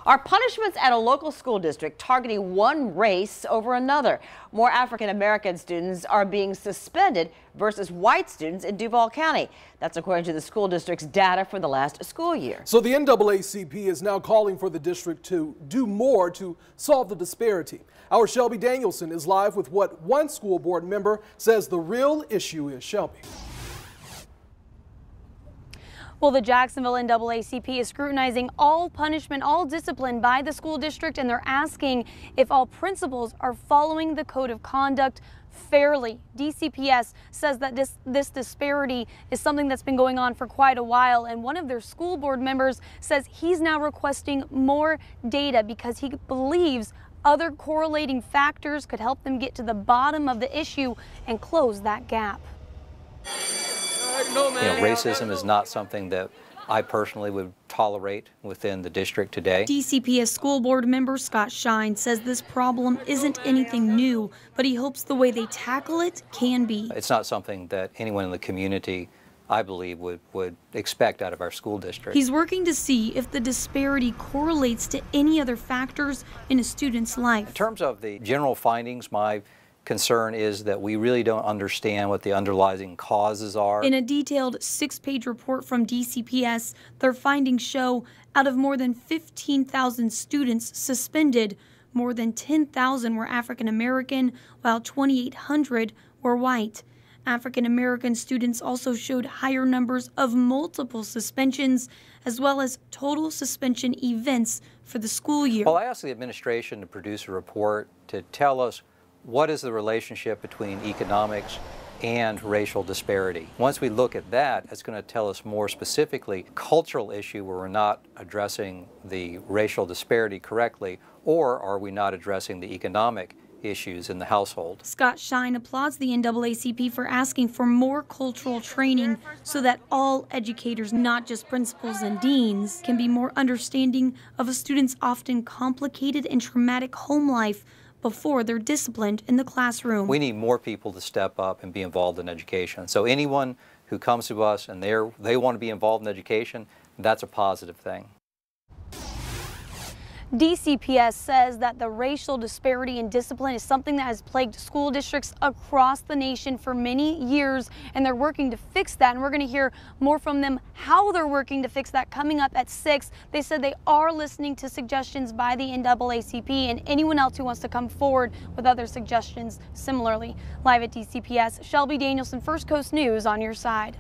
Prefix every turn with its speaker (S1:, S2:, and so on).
S1: Are punishments at a local school district targeting one race over another? More African American students are being suspended versus white students in Duval County. That's according to the school district's data for the last school year.
S2: So the NAACP is now calling for the district to do more to solve the disparity. Our Shelby Danielson is live with what one school board member says the real issue is. Shelby.
S3: Well, the Jacksonville NAACP is scrutinizing all punishment, all discipline by the school district, and they're asking if all principals are following the code of conduct fairly. DCPS says that this disparity is something that's been going on for quite a while, and one of their school board members says he's now requesting more data because he believes other correlating factors could help them get to the bottom of the issue and close that gap.
S4: Racism is not something that I personally would tolerate within the district today.
S3: DCPS school board member Scott Shine says this problem isn't anything new, but he hopes the way they tackle it can be.
S4: It's not something that anyone in the community, I believe, would expect out of our school district.
S3: He's working to see if the disparity correlates to any other factors in a student's life.
S4: In terms of the general findings, my concern is that we really don't understand what the underlying causes are.
S3: In a detailed 6-page report from DCPS, their findings show out of more than 15,000 students suspended, more than 10,000 were African American, while 2,800 were white. African American students also showed higher numbers of multiple suspensions, as well as total suspension events for the school year.
S4: Well, I asked the administration to produce a report to tell us what is the relationship between economics and racial disparity. Once we look at that, it's going to tell us more specifically cultural issue where we're not addressing the racial disparity correctly, or are we not addressing the economic issues in the household.
S3: Scott Shine applauds the NAACP for asking for more cultural training so that all educators, not just principals and deans, can be more understanding of a student's often complicated and traumatic home life before they're disciplined in the classroom.
S4: We need more people to step up and be involved in education. So anyone who comes to us and they want to be involved in education, that's a positive thing.
S3: DCPS says that the racial disparity in discipline is something that has plagued school districts across the nation for many years, and they're working to fix that. And we're going to hear more from them how they're working to fix that coming up at 6. They said they are listening to suggestions by the NAACP and anyone else who wants to come forward with other suggestions similarly. Live at DCPS, Shelby Danielson, First Coast News on your side.